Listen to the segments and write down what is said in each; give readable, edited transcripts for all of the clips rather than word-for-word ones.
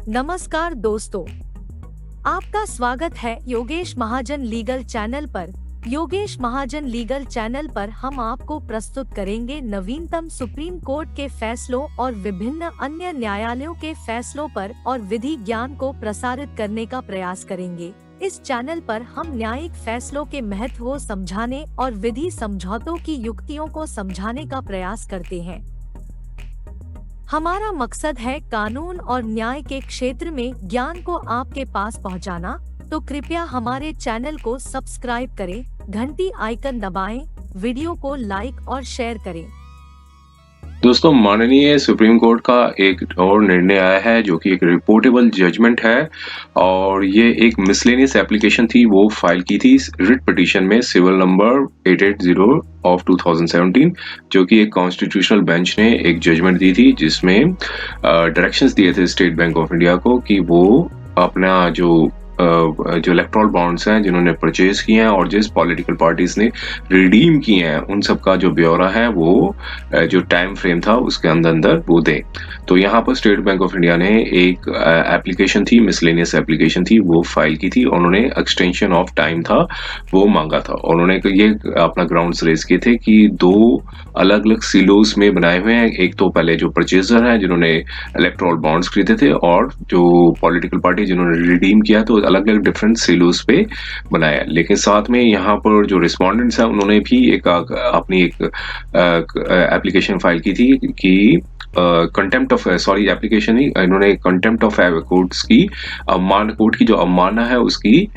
नमस्कार दोस्तों, आपका स्वागत है योगेश महाजन लीगल चैनल पर। योगेश महाजन लीगल चैनल पर हम आपको प्रस्तुत करेंगे नवीनतम सुप्रीम कोर्ट के फैसलों और विभिन्न अन्य न्यायालयों के फैसलों पर और विधि ज्ञान को प्रसारित करने का प्रयास करेंगे। इस चैनल पर हम न्यायिक फैसलों के महत्व को समझाने और विधि समझौतों की युक्तियों को समझाने का प्रयास करते हैं। हमारा मकसद है कानून और न्याय के क्षेत्र में ज्ञान को आपके पास पहुंचाना, तो कृपया हमारे चैनल को सब्सक्राइब करें, घंटी आइकन दबाएं, वीडियो को लाइक और शेयर करें। दोस्तों, माननीय सुप्रीम कोर्ट का एक और निर्णय आया है जो कि एक रिपोर्टेबल जजमेंट है और ये एक मिसलेनियस एप्लीकेशन थी, वो फाइल की थी रिट पिटीशन में सिविल नंबर 880 ऑफ 2017, जो कि एक कॉन्स्टिट्यूशनल बेंच ने एक जजमेंट दी थी जिसमें डायरेक्शंस दिए थे स्टेट बैंक ऑफ इंडिया को कि वो अपना जो इलेक्ट्रल बॉन्ड्स हैं जिन्होंने परचेज किए हैं और जिस पॉलिटिकल पार्टीज ने रिडीम किए हैं उन सब का जो ब्यौरा है वो जो टाइम फ्रेम था उसके अंदर वो दें। तो यहाँ पर स्टेट बैंक ऑफ इंडिया ने एक एप्लीकेशन थी, मिसलेनियस एप्लीकेशन थी, वो फाइल की थी। उन्होंने एक्सटेंशन ऑफ टाइम था वो मांगा था। उन्होंने ये अपना ग्राउंड्स रेज किए थे कि दो अलग अलग सिलोस में बनाए हुए हैं। एक तो पहले जो परचेजर हैं जिन्होंने इलेक्ट्रल बॉन्ड्स खरीदे थे और जो पॉलिटिकल पार्टी जिन्होंने रिडीम किया तो अलग अलग डिफरेंट सिलोस पे बनाया। लेकिन साथ में यहाँ पर जो रिस्पोंडेंट्स हैं उन्होंने भी एक अपनी एक एप्लीकेशन फाइल की थी कि कंटेम्प्ट ऑफ एप्लीकेशन ही इन्होंने कंटेम्प्ट ऑफ कोर्ट्स की कोर्ट की जो अवमानना है उसकी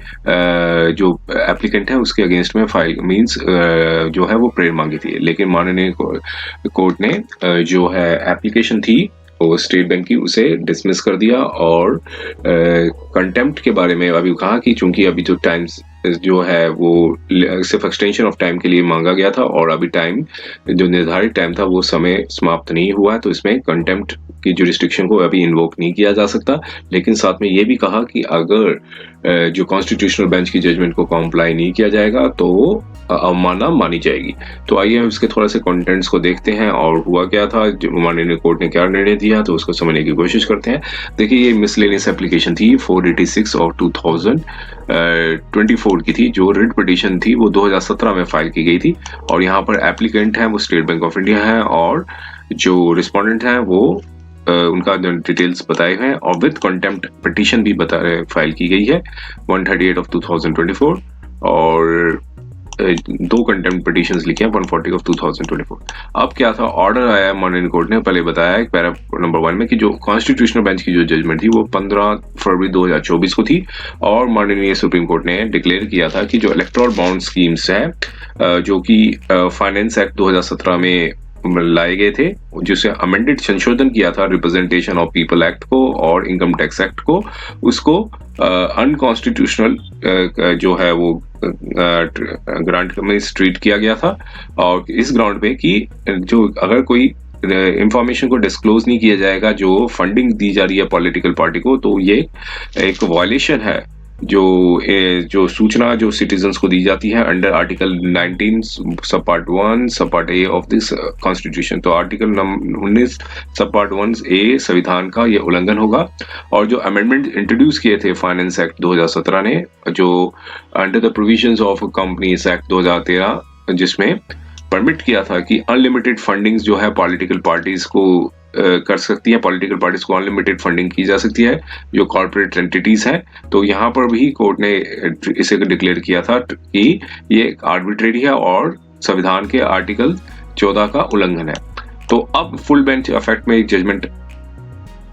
जो एप्लीकेंट है उसके अगेंस्ट में फाइल मींस जो है वो प्रेयर मांगी थी। लेकिन माननीय कोर्ट ने जो है एप्लीकेशन थी वो स्टेट बैंक की उसे डिसमिस कर दिया और कंटेम्प्ट के बारे में अभी कहा कि चूंकि अभी जो टाइम्स जो है वो सिर्फ एक्सटेंशन ऑफ टाइम के लिए मांगा गया था और अभी टाइम जो निर्धारित टाइम था वो समय समाप्त नहीं हुआ है, तो इसमें कंटेम्प्ट की जुरिस्डिक्शन को अभी इन्वोक नहीं किया जा सकता। लेकिन साथ में ये भी कहा कि अगर जो कॉन्स्टिट्यूशनल बेंच की जजमेंट को कॉम्प्लाई नहीं किया जाएगा तो अवमानना मानी जाएगी। तो आइए हम इसके थोड़ा से कंटेंट्स को देखते हैं और हुआ क्या था, माननीय कोर्ट ने क्या निर्णय दिया, तो उसको समझने की कोशिश करते हैं। देखिए, ये मिसलेनियस एप्लीकेशन थी 486 और 2024 की थी। जो रिट पिटीशन थी वो 2017 में फाइल की गई थी और यहाँ पर एप्लीकेंट है वो स्टेट बैंक ऑफ इंडिया है और जो रिस्पोंडेंट है वो उनका डिटेल्स बताए हैं और विद कंटेम्प्ट पिटीशन भी फाइल की गई है 138 ऑफ 2024 और दो कंटेम्प्ट पिटीशंस लिखे हैं 140 ऑफ 2024। अब क्या था, ऑर्डर आया माननीय कोर्ट ने पहले बताया पैरा नंबर 1 में कि जो कॉन्स्टिट्यूशनल बेंच की जो जजमेंट थी वो 15 फरवरी 2024 को थी और माननीय सुप्रीम कोर्ट ने डिक्लेयर किया था कि जो इलेक्ट्रल बॉन्ड स्कीम्स है जो कि फाइनेंस एक्ट 2017 में लाए गए थे, जिसे अमेंडेड संशोधन किया था रिप्रेजेंटेशन ऑफ पीपल एक्ट को और इनकम टैक्स एक्ट को, उसको अनकॉन्स्टिट्यूशनल जो है वो ग्रांट में ट्रीट किया गया था। और इस ग्राउंड पे कि जो अगर कोई इंफॉर्मेशन को डिस्क्लोज नहीं किया जाएगा जो फंडिंग दी जा रही है पॉलिटिकल पार्टी को, तो ये एक वायलेशन है जो सूचना जो सिटीजन्स को दी जाती है अंडर आर्टिकल 19 सब पार्ट 1 सब part A of this constitution. तो आर्टिकल 19 सब पार्ट 1 ए संविधान का ये उल्लंघन होगा। और जो अमेंडमेंट इंट्रोड्यूस किए थे फाइनेंस एक्ट 2017 ने, जो under the provisions of companies act 2013, जिसमें परमिट किया था कि अनलिमिटेड फंडिंग्स जो है पॉलिटिकल पार्टीज को कर सकती है, पॉलिटिकल पार्टीज को अनलिमिटेड फंडिंग की जा सकती है जो कॉर्पोरेट एंटिटीज हैं। तो यहाँ पर भी कोर्ट ने इसे डिक्लेयर किया था कि ये आर्बिट्रेरी है और संविधान के आर्टिकल 14 का उल्लंघन है। तो अब फुल बेंच इफेक्ट में एक जजमेंट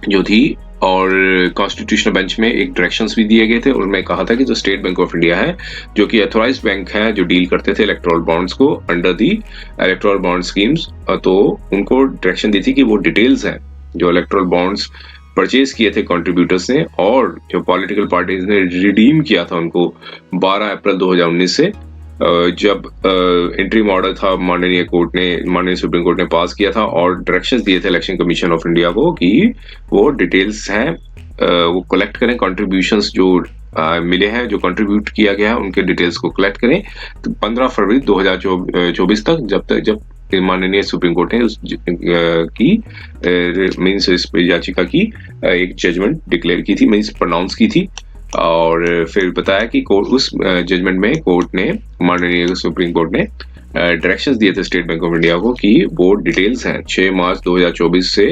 जो थी और कॉन्स्टिट्यूशनल बेंच में एक डायरेक्शंस भी दिए गए थे। उनमें कहा था कि जो स्टेट बैंक ऑफ इंडिया है जो कि अथॉराइज्ड बैंक है जो डील करते थे इलेक्ट्रल बॉन्ड्स को under the erectile bond schemes, तो उनको डायरेक्शन दी थी कि वो डिटेल्स हैं जो इलेक्ट्रल बॉन्ड्स परचेज किए थे कंट्रीब्यूटर्स ने और जो पॉलिटिकल पार्टीज ने रिडीम किया था उनको 12 अप्रैल 2019 से, जब इंटरिम ऑर्डर था माननीय सुप्रीम कोर्ट ने पास किया था और डायरेक्शंस दिए थे इलेक्शन कमीशन ऑफ इंडिया को कि वो डिटेल्स हैं वो कलेक्ट करें, कंट्रीब्यूशंस जो मिले हैं जो कंट्रीब्यूट किया गया है उनके डिटेल्स को कलेक्ट करें। तो 15 फरवरी 2024 तक जब माननीय सुप्रीम कोर्ट ने की मीन्स इस याचिका की एक जजमेंट डिक्लेयर की थी, मीन्स प्रोनाउंस की थी। और फिर बताया कि कोर्ट उस जजमेंट में कोर्ट ने, माननीय सुप्रीम कोर्ट ने डायरेक्शंस दिए थे स्टेट बैंक ऑफ इंडिया को कि वो डिटेल्स हैं 6 मार्च 2024 से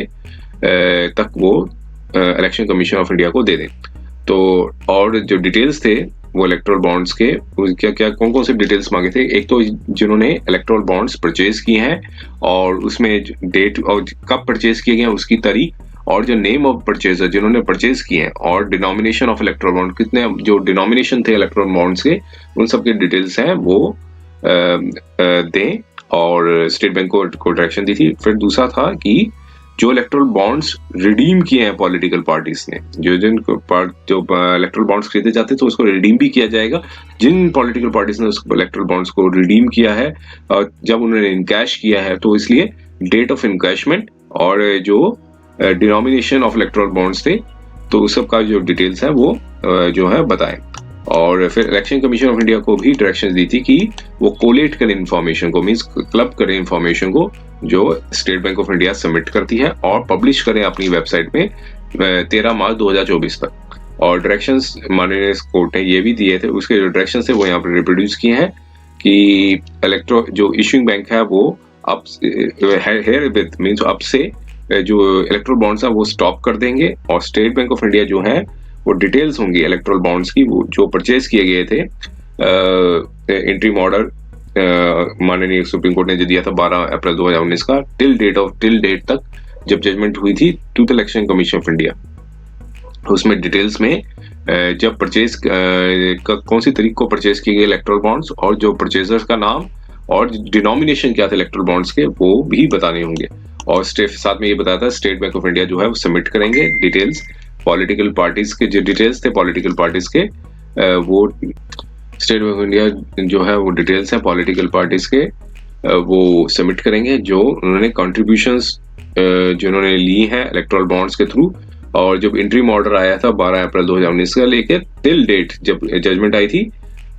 तक वो इलेक्शन कमीशन ऑफ इंडिया को दे दें। तो और जो डिटेल्स थे वो इलेक्टोरल बॉन्ड्स के क्या क्या कौन कौन से डिटेल्स मांगे थे, एक तो जिन्होंने इलेक्टोरल बॉन्ड्स परचेज किए हैं और उसमें डेट और कब परचेज किए गए हैं उसकी तारीख, और जो नेम ऑफ परचेजर जिन्होंने परचेज किए हैं, और डिनोमिनेशन ऑफ इलेक्टोरल बॉन्ड, कितने जो डिनोमिनेशन थे इलेक्टोरल बॉन्ड्स के उन सब के डिटेल्स हैं वो दें, और स्टेट बैंक को डायरेक्शन दी थी। फिर दूसरा था कि जो इलेक्टोरल बॉन्ड्स रिडीम किए हैं पॉलिटिकल पार्टीज ने, जो इलेक्टोरल बॉन्ड्स खरीदे जाते हैं तो उसको रिडीम भी किया जाएगा। जिन पॉलिटिकल पार्टीज ने उस इलेक्टोरल बॉन्ड्स को रिडीम किया है, जब उन्होंने इनकैश किया है, तो इसलिए डेट ऑफ इनकैशमेंट और जो डिनोमिनेशन ऑफ इलेक्टोरल बॉन्ड्स थे, तो उस सब का जो डिटेल्स है वो जो है बताएं। और फिर इलेक्शन कमीशन ऑफ इंडिया को भी डायरेक्शन दी थी कि वो कोलेट करें इन्फॉर्मेशन को, मींस क्लब करें इन्फॉर्मेशन को जो state Bank of India submit करती है और पब्लिश करें अपनी वेबसाइट में 13 मार्च 2024 तक। और डायरेक्शंस माननीय कोर्ट ने ये भी दिए थे, उसके जो डायरेक्शन थे वो यहाँ पर रिप्रोड्यूस किए हैं कि जो इशूइंग बैंक है वो अब मींस अब से जो इलेक्ट्रोल बॉन्ड्स है वो स्टॉप कर देंगे, और स्टेट बैंक ऑफ इंडिया जो है वो डिटेल्स होंगी इलेक्ट्रोल बॉन्ड्स की, वो जो परचेज किए गए थे। इंट्रीम ऑर्डर माननीय सुप्रीम कोर्ट ने जो दिया था 12 अप्रैल 2019 का, टिल डेट तक जब जजमेंट हुई थी to the election commission of India, उसमें डिटेल्स में जब परचेज कौन सी तारीख को परचेज किए गए इलेक्ट्रोल बॉन्ड्स, और जो परचेजर्स का नाम और डिनोमिनेशन क्या थे इलेक्ट्रोल बॉन्ड्स के, वो भी बताने होंगे। और साथ में ये बताया था स्टेट बैंक ऑफ इंडिया जो है वो सबमिट करेंगे डिटेल्स पॉलिटिकल पार्टीज के, जो डिटेल्स थे पॉलिटिकल पार्टीज के, वो स्टेट बैंक ऑफ इंडिया जो है वो डिटेल्स है पॉलिटिकल पार्टीज के वो सबमिट करेंगे, जो उन्होंने कॉन्ट्रीब्यूशंस जो उन्होंने ली हैं इलेक्ट्रोल बॉन्ड्स के थ्रू। और जब इंट्रीम ऑर्डर आया था 12 अप्रैल 2019 का लेके टिल डेट जब जजमेंट आई थी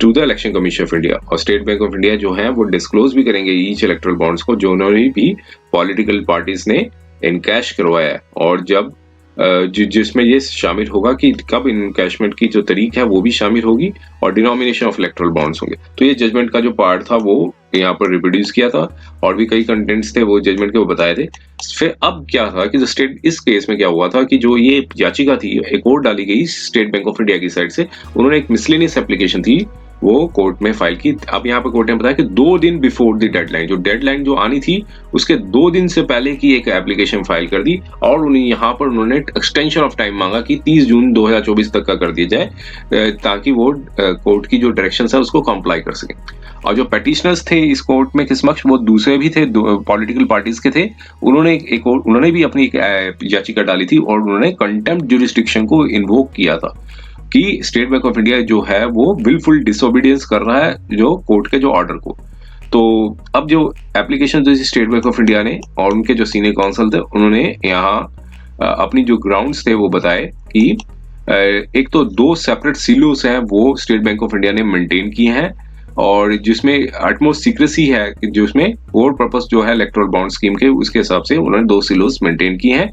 to the election commission of India, और स्टेट बैंक ऑफ इंडिया जो है वो डिस्क्लोज भी करेंगे ईच इलेक्ट्रल बॉन्ड्स को जो उन्होंने भी पॉलिटिकल पार्टीज ने इनकैश करवाया है, और जब जिसमें ये शामिल होगा कि कब इनकैशमेंट की जो तारीख है वो भी शामिल होगी, और डिनोमिनेशन ऑफ इलेक्ट्रल बॉन्ड्स होंगे। तो ये जजमेंट का जो पार्ट था वो यहाँ पर रिप्रोड्यूस किया था, और भी कई कंटेंट्स थे वो जजमेंट के वो बताए थे। फिर अब क्या था कि जो स्टेट इस केस में क्या हुआ था कि जो ये याचिका थी एक और डाली गई स्टेट बैंक ऑफ इंडिया की साइड से, उन्होंने एक मिसलेनियस एप्लीकेशन थी वो कोर्ट में फाइल की। अब यहाँ पर कोर्ट ने बताया कि 2 दिन बिफोर द डेडलाइन जो आनी थी उसके 2 दिन से पहले की एक एप्लीकेशन फाइल कर दी, और उन्हें यहाँ पर उन्होंने एक्सटेंशन ऑफ टाइम मांगा कि 30 जून 2024 तक का कर दिया जाए, ताकि वो कोर्ट की जो डायरेक्शन है उसको कंप्लाई कर सके। और जो पेटिशनर्स थे इस कोर्ट में के समक्ष वो दूसरे भी थे, पॉलिटिकल पार्टीज के थे, उन्होंने भी अपनी एक याचिका डाली थी, और उन्होंने कंटेम्प्ट ज्यूरिसडिक्शन को इन्वोक किया था कि स्टेट बैंक ऑफ इंडिया जो है वो विलफुल डिसोबीडियंस कर रहा है जो कोर्ट के जो ऑर्डर को। तो अब जो एप्लीकेशन जो स्टेट बैंक ऑफ इंडिया ने और उनके जो सीनियर काउंसिल थे उन्होंने यहाँ अपनी जो ग्राउंड्स थे वो बताए कि एक तो 2 सेपरेट सीलोस हैं वो स्टेट बैंक ऑफ इंडिया ने मेंटेन किए हैं, और जिसमें अटमोस्ट सीक्रेसी है, जिसमें कोर पर्पस जो है इलेक्टोरल बॉन्ड स्कीम के उसके हिसाब से उन्होंने 2 सीलोस मेंटेन किए हैं।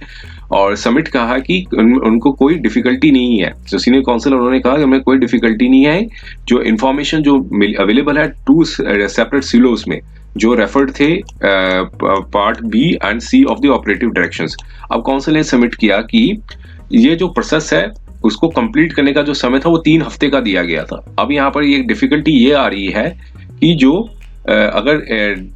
और समिट कहा कि उनको कोई डिफिकल्टी नहीं है, जो सीनियर काउंसिल उन्होंने कहा कि हमें कोई डिफिकल्टी नहीं है, जो इन्फॉर्मेशन जो अवेलेबल है 2 सेपरेट सीलोस में जो रेफर्ड थे part B and C of the operative directions. अब काउंसिल ने सबमिट किया कि ये जो प्रोसेस है उसको कंप्लीट करने का जो समय था वो 3 हफ्ते का दिया गया था। अब यहाँ पर एक डिफिकल्टी ये आ रही है कि जो अगर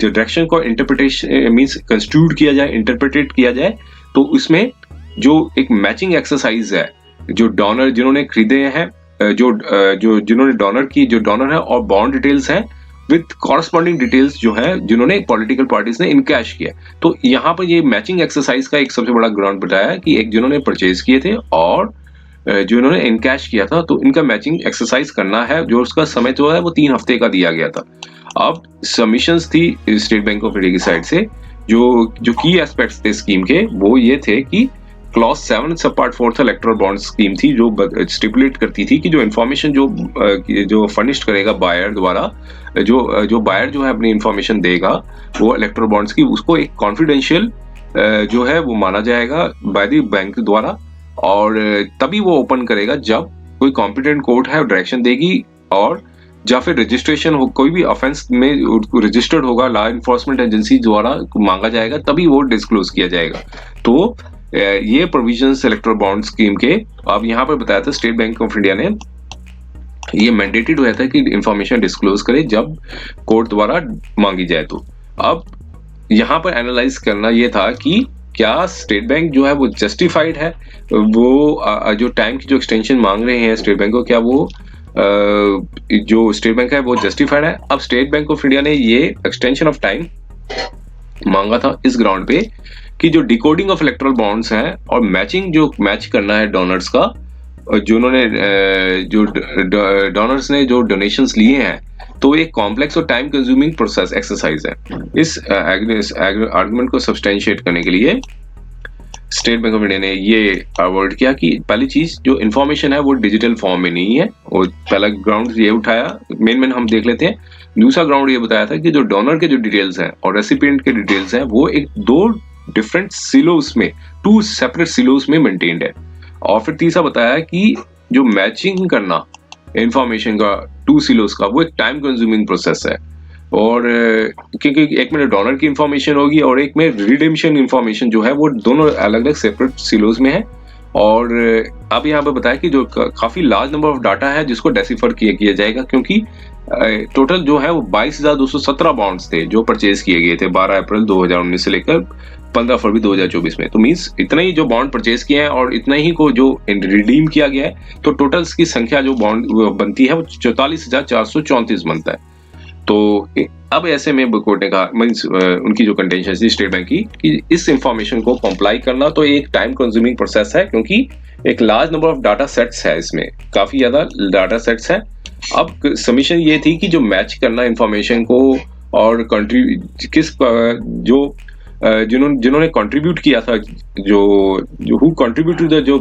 डायरेक्शन को इंटरप्रिटेशन मींस कंस्टिट्यूट किया जाए, इंटरप्रेटेड किया जाए, तो उसमें जो एक मैचिंग एक्सरसाइज है, जो डोनर जिन्होंने खरीदे हैं, जो जिन्होंने डोनर है और बॉन्ड डिटेल्स हैं विद कॉरस्पॉन्डिंग डिटेल्स जो है जिन्होंने पॉलिटिकल पार्टीज ने इनकैश किया, तो यहाँ पर ये मैचिंग एक्सरसाइज का एक सबसे बड़ा ग्राउंड बताया कि एक जिन्होंने परचेज किए थे और जो इन्होंने इनकैश किया था, तो इनका मैचिंग एक्सरसाइज करना है, जो उसका समय जो है वो 3 हफ्ते का दिया गया था। अब सबमिशंस थी स्टेट बैंक ऑफ इंडिया की साइड से, जो की एस्पेक्ट्स थे स्कीम के वो ये थे कि क्लॉज 7 सब पार्ट 4 इलेक्टोरल बॉन्ड स्कीम थी जो स्टिपुलेट करती थी कि जो इन्फॉर्मेशन जो फर्निश्ड करेगा बायर द्वारा, जो बायर जो है अपनी इंफॉर्मेशन देगा वो इलेक्टोरल बॉन्ड्स की, उसको एक कॉन्फिडेंशियल जो है वो माना जाएगा बाय द बैंक द्वारा, और तभी वो ओपन करेगा जब कोई कॉम्पिटेंट कोर्ट है डायरेक्शन देगी, और या फिर रजिस्ट्रेशन हो, कोई भी ऑफेंस में रजिस्टर्ड होगा लॉ इन्फोर्समेंट एजेंसी द्वारा मांगा जाएगा, तभी वो डिस्क्लोज किया जाएगा। तो ये प्रोविजंस इलेक्टोरल बॉन्ड स्कीम के, अब यहाँ पर बताया था स्टेट बैंक ऑफ इंडिया ने ये मैंडेटेड हुआ था कि इंफॉर्मेशन डिस्क्लोज करे जब कोर्ट द्वारा मांगी जाए। तो अब यहाँ पर एनालाइज करना ये था कि क्या स्टेट बैंक जो है वो जस्टिफाइड है, वो जो टाइम की जो एक्सटेंशन मांग रहे हैं स्टेट बैंक को, क्या वो जो स्टेट बैंक है वो जस्टिफाइड है। अब स्टेट बैंक ऑफ इंडिया ने ये एक्सटेंशन ऑफ टाइम मांगा था इस ग्राउंड पे कि जो डिकोडिंग ऑफ इलेक्टोरल बॉन्ड्स हैं और मैचिंग, जो मैच करना है डोनर्स का, जो डोनर्स ने जो डोनेशंस लिए हैं, तो एक कॉम्प्लेक्स और टाइम कंज्यूमिंग प्रोसेस एक्सरसाइज है। इस आर्गुमेंट को सब्सटेंशिएट करने के लिए स्टेट बैंक ऑफ इंडिया ने ये अवॉइड किया कि पहली चीज जो इन्फॉर्मेशन है वो डिजिटल फॉर्म में नहीं है, और पहला ग्राउंड ये उठाया, मेन हम देख लेते हैं। दूसरा ग्राउंड ये बताया था कि जो डोनर के जो डिटेल्स हैं और रेसिपिएंट के डिटेल्स हैं वो एक दो डिफरेंट सिलोस में, 2 सेपरेट सिलोस में मेंटेन्ड है। और फिर तीसरा बताया कि जो मैचिंग करना इंफॉर्मेशन का 2 सिलोस का वो एक टाइम कंज्यूमिंग प्रोसेस है, और क्योंकि एक में डोनर की इंफॉर्मेशन होगी और एक में रिडेम्पशन इंफॉर्मेशन जो है वो दोनों अलग अलग सेपरेट सिलोस में है। और अब यहाँ पे बताया कि जो काफी लार्ज नंबर ऑफ डाटा है जिसको डेसिफर किया जाएगा, क्योंकि टोटल जो है वो 22,217 बॉन्ड्स थे जो परचेज किए गए थे 12 अप्रैल 2019 से लेकर 15 फरवरी 2024 में। तो मींस इतना ही जो बॉन्ड परचेज किए हैं और इतना ही को जो रिडीम किया गया है, तो टोटल की संख्या जो बॉन्ड बनती है वो 44,434 बनता है। तो अब ऐसे में कोर्ट ने कहा, मींस उनकी जो कंटेंशन थी स्टेट बैंक की, कि इस इंफॉर्मेशन को कंप्लाई करना तो एक टाइम कंज्यूमिंग प्रोसेस है, क्योंकि एक large number of data sets है, इसमें काफी ज्यादा डाटा सेट्स है। अब सबमिशन ये थी कि जो मैच करना इंफॉर्मेशन को और जिन्होंने कंट्रीब्यूट किया था, हु कंट्रीब्यूट जो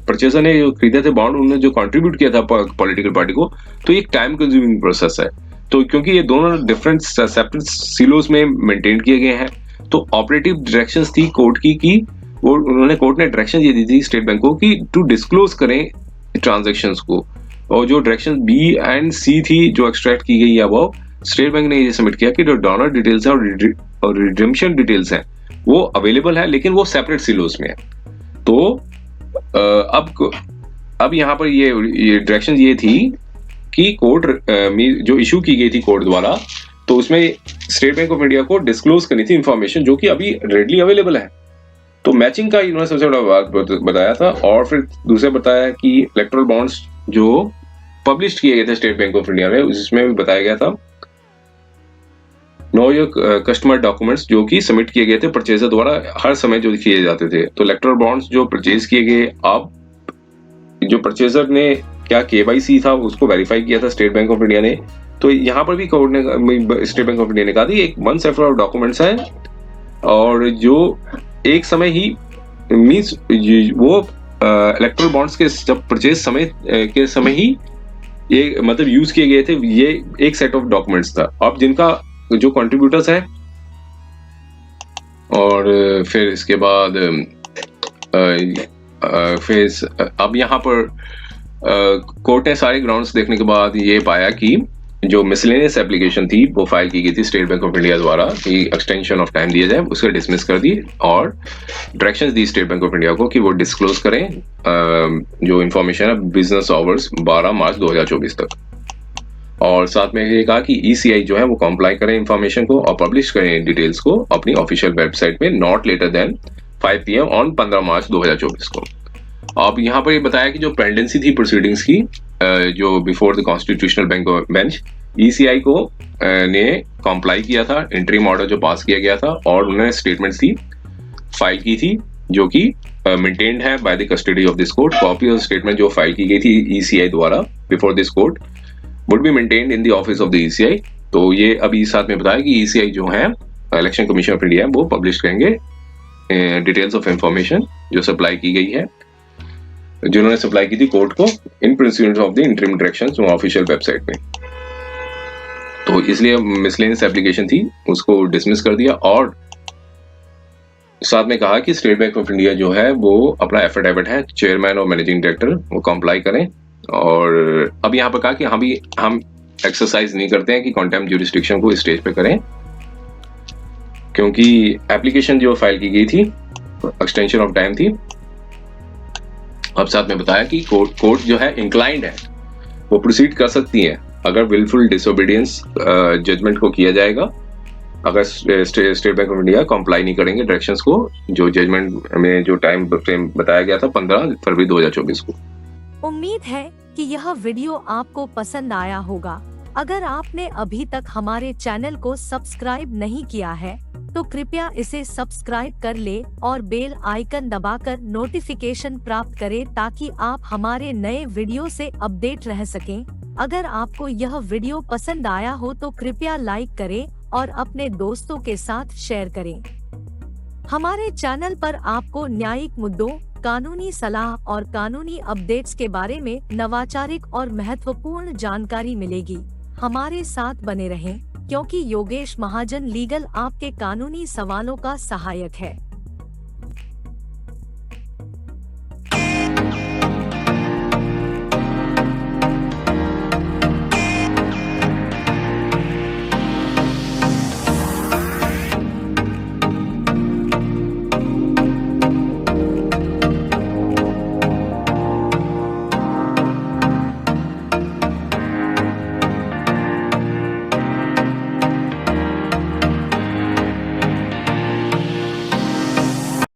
परचेजर ने जो खरीदे थे बॉन्ड, उन्होंने जो कंट्रीब्यूट किया था पॉलिटिकल पार्टी को, तो एक टाइम कंज्यूमिंग प्रोसेस है। तो क्योंकि ये दोनों डिफरेंट सेपरेट सिलोस में मेंटेन किए गए हैं, तो ऑपरेटिव डायरेक्शंस थी कोर्ट की कि कोर्ट ने डायरेक्शन ये दी थी स्टेट बैंक को कि टू डिस्क्लोज करें ट्रांजैक्शंस को, और जो डायरेक्शन बी एंड सी थी जो एक्सट्रैक्ट की गई है वो स्टेट बैंक ने ये सबमिट किया कि जो डोनर डिटेल्स है और रिडेम्पशन डिटेल्स हैं वो अवेलेबल है, लेकिन वो सेपरेट सिलोस में है। तो अब यहाँ पर ये डायरेक्शन ये थी कि कोर्ट में जो इशू की गई थी कोर्ट द्वारा, तो उसमें स्टेट बैंक ऑफ इंडिया को डिस्क्लोज करनी थी इंफॉर्मेशन जो कि अभी रेडली अवेलेबल है। तो मैचिंग का इन्होंने सबसे बड़ा बात बताया था, और फिर दूसरे बताया कि इलेक्टोरल बॉन्ड्स जो पब्लिश किए गए थे स्टेट बैंक ऑफ इंडिया में, उसमें भी बताया गया था नो योर कस्टमर डॉक्यूमेंट्स जो कि सबमिट किए गए थे परचेजर द्वारा हर समय जो किए जाते थे। तो इलेक्टोरल बॉन्ड्स जो परचेज किए गए, अब जो परचेजर ने क्या KYC था उसको वेरीफाई किया था स्टेट बैंक ऑफ इंडिया ने। तो यहाँ पर भी कोर्ट ने, स्टेट बैंक ऑफ इंडिया ने कहा था एक 1 सेट ऑफ डॉक्यूमेंट्स हैं, और जो एक समय ही मींस वो इलेक्टोरल बॉन्ड्स के जब परचेज समय के समय ही ये मतलब यूज किए गए थे, ये एक सेट ऑफ डॉक्यूमेंट्स था। अब जिनका जो कंट्रीब्यूटर्स हैं, और फिर इसके बाद अब यहाँ पर कोर्ट ने सारे ग्राउंड्स देखने के बाद ये पाया कि जो मिसलेनियस एप्लीकेशन थी वो फाइल की गई थी स्टेट बैंक ऑफ इंडिया द्वारा कि एक्सटेंशन ऑफ टाइम दिया जाए, उसको डिसमिस कर दी और directions the state Bank of India को कि वो डिस्क्लोज करें जो इंफॉर्मेशन है बिजनेस आवर्स 12 मार्च 2024 तक। और साथ में ये कहा कि ECI जो है वो कॉम्प्लाई करें इंफॉर्मेशन को और पब्लिश करें डिटेल्स को अपनी ऑफिशियल वेबसाइट में not later than 5 PM on 15 March 2024 को। अब यहाँ पर ये बताया कि जो पेंडेंसी थी प्रोसीडिंग्स की जो before the constitutional bench ECI को ने कॉम्प्लाई किया था, इंटरिम ऑर्डर जो पास किया गया था, और उन्होंने स्टेटमेंट्स थी फाइल की थी जो कि मेंटेन्ड है by the custody of this court. Copy of statement जो फाइल की गई थी ECI द्वारा before this court would be maintained in the office of the ECI। तो ये अभी साथ में बताया कि ECI जो है इलेक्शन कमीशन ऑफ इंडिया वो पब्लिश करेंगे डिटेल्स ऑफ इंफॉर्मेशन जो सप्लाई की गई है, जिन्होंने सप्लाई की थी कोर्ट को in principles of the interim directions official website में। तो इसलिए मिसलेनियस एप्लीकेशन थी उसको डिसमिस कर दिया और साथ में कहा कि स्टेट बैंक ऑफ इंडिया जो है वो अपना एफिडेविट है चेयरमैन और मैनेजिंग डायरेक्टर वो कंप्लाई करें। और अब यहाँ पर कहा कि हम एक्सरसाइज नहीं करते हैं कि कॉन्टेम्प्ट ज्यूरिसडिक्शन को स्टेज पे करें, क्योंकि एप्लीकेशन जो फाइल की गई थी एक्सटेंशन ऑफ टाइम थी। अब साथ में बताया कि कोर्ट जो है इंक्लाइंड है, वो प्रोसीड कर सकती है अगर विलफुल डिसोबीडियंस जजमेंट को किया जाएगा, अगर state Bank of India comply नहीं करेंगे डायरेक्शंस को जो जजमेंट में जो टाइम फ्रेम बताया गया था 15 फरवरी 2024 को। उम्मीद है कि यह वीडियो आपको पसंद आया होगा। अगर आपने अभी तक हमारे चैनल को सब्सक्राइब नहीं किया है तो कृपया इसे सब्सक्राइब कर ले और बेल आइकन दबाकर नोटिफिकेशन प्राप्त करें ताकि आप हमारे नए वीडियो से अपडेट रह सकें। अगर आपको यह वीडियो पसंद आया हो तो कृपया लाइक करें और अपने दोस्तों के साथ शेयर करें। हमारे चैनल पर आपको न्यायिक मुद्दों, कानूनी सलाह और कानूनी अपडेट्स के बारे में नवाचारिक और महत्वपूर्ण जानकारी मिलेगी। हमारे साथ बने रहें, क्योंकि योगेश महाजन लीगल आपके कानूनी सवालों का सहायक है।